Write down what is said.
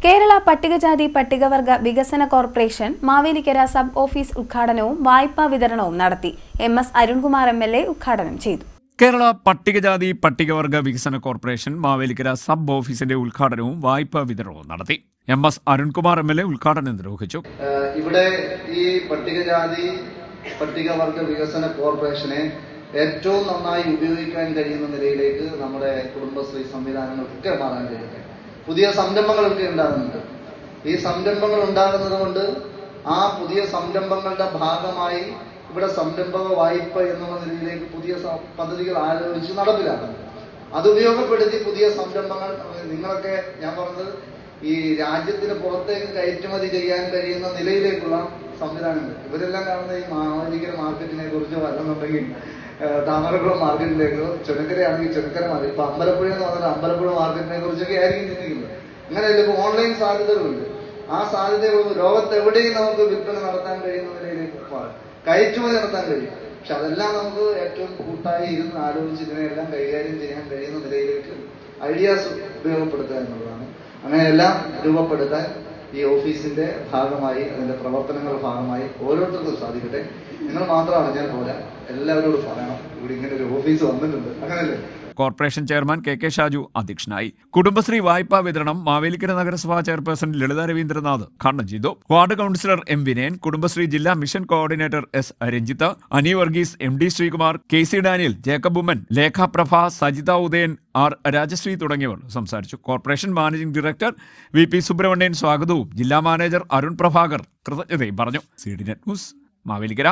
കേരള പട്ടികജാതി പട്ടികവർഗ വികസന കോർപ്പറേഷൻ മാവേലിക്കര സബ് ഓഫീസ് ഉദ്ഘാടനവും വായ്പാ വിതരണവും നടത്തി. എം.എസ്. അരുൺകുമാർ എം.എൽ.എ. ഉദ്ഘാടനം ചെയ്തു. കേരള പട്ടികജാതി പട്ടികവർഗ വികസന കോർപ്പറേഷൻ മാവേലിക്കര സബ് ഓഫീസിന്റെ ഉദ്ഘാടനവും വായ്പാ വിതരണവും നടത്തി. എം.എസ്. അരുൺകുമാർ എം.എൽ.എ. ഉദ്ഘാടനം നിർവഹിച്ചു. ഇവിടെ ഈ പട്ടികജാതി പട്ടികവർഗ വികസന കോർപ്പറേഷനെ ഏറ്റവും നന്നായി ഉപയോഗിക്കാൻ കഴിയുന്ന നിലയിലേക്ക് നമ്മുടെ കുടുംബശ്രീ സംവിധാനങ്ങൾക്കൊക്കെ മാറാൻ കഴിയട്ടെ. പുതിയ സംരംഭങ്ങളൊക്കെ ഉണ്ടാകുന്നുണ്ട്. ഈ സംരംഭങ്ങൾ ഉണ്ടാകുന്നത് കൊണ്ട് ആ പുതിയ സംരംഭങ്ങളുടെ ഭാഗമായി ഇവിടെ സംരംഭക വായ്പ എന്നുള്ള നിലയിലേക്ക് പുതിയ പദ്ധതികൾ ആലോചിച്ച് നടപ്പിലാക്കുന്നു. അത് ഉപയോഗപ്പെടുത്തി പുതിയ സംരംഭങ്ങൾ നിങ്ങളൊക്കെ ഞാൻ പറഞ്ഞത് ഈ രാജ്യത്തിന് പുറത്തേക്ക് കയറ്റുമതി ചെയ്യാൻ കഴിയുന്ന നിലയിലേക്കുള്ള സംവിധാനങ്ങൾ. ഇവരെല്ലാം കാണുന്ന ഈ മാവേലിക്കര മാർക്കറ്റിനെ കുറിച്ചോ അല്ലെന്നുണ്ടെങ്കിൽ താമരക്കുളം മാർക്കറ്റിലേക്കോ, ചുനക്കരയാണെങ്കിൽ ചുനക്കര മാർക്കറ്റ്, ഇപ്പൊ അമ്പലപ്പുഴ എന്ന് പറഞ്ഞാൽ അമ്പലപ്പുഴ മാർക്കറ്റിനെ കുറിച്ചൊക്കെ ആയിരിക്കും ചിന്തിക്കുന്നത്. അങ്ങനെയല്ല, ഇപ്പൊ ഓൺലൈൻ സാധ്യതകളുണ്ട്. ആ സാധ്യതകൾ ലോകത്ത് എവിടെയും നമുക്ക് വിൽപ്പന നടത്താൻ കഴിയുന്ന നിലയിലേക്ക് കയറ്റുമതി നടത്താൻ കഴിയും. പക്ഷെ അതെല്ലാം നമുക്ക് ഏറ്റവും കൂട്ടായി ഇരുന്ന് ആലോചിച്ച് ഇതിനെല്ലാം കൈകാര്യം ചെയ്യാൻ കഴിയുന്ന നിലയിലേക്ക് ഐഡിയാസ് ഉപയോഗപ്പെടുത്തുക എന്നുള്ളതാണ്. അങ്ങനെയെല്ലാം രൂപപ്പെടുത്താൻ ഈ ഓഫീസിന്റെ ഭാഗമായി, അതിന്റെ പ്രവർത്തനങ്ങളുടെ ഭാഗമായി ഓരോരുത്തർക്കും സാധിക്കട്ടെ. നിങ്ങൾ മാത്രമാണ് ഞാൻ പോരാ, എല്ലാവരോടും പറയണം ഇവിടെ ഇങ്ങനെ ഒരു ഓഫീസ് വന്നിട്ടുണ്ട്. അങ്ങനല്ലേ? കോർപ്പറേഷൻ ചെയർമാൻ കെ ശാജു അധ്യക്ഷനായി. കുടുംബശ്രീ വായ്പാ വിതരണം മാവേലിക്കര നഗരസഭാ ചെയർപേഴ്സൺ ലളിത രവീന്ദ്രനാഥ് ഉദ്ഘാടനം ചെയ്തു. Ward councillor M Vinayan, Kudumbashree ജില്ലാ mission coordinator S Ranjith, Ani Varghese, M D Sreekumar, K C Daniel, Jacob Oommen, Lekha Prabha, Sajitha Udayan, R Rajasree തുടങ്ങിയവർ സംസാരിച്ചു. Corporation managing director V P Subramanian സ്വാഗതവും ജില്ലാ മാനേജർ അരുൺ പ്രഭാകർ കൃതജ്ഞതയും പറഞ്ഞു. C D net news Mavelikkara.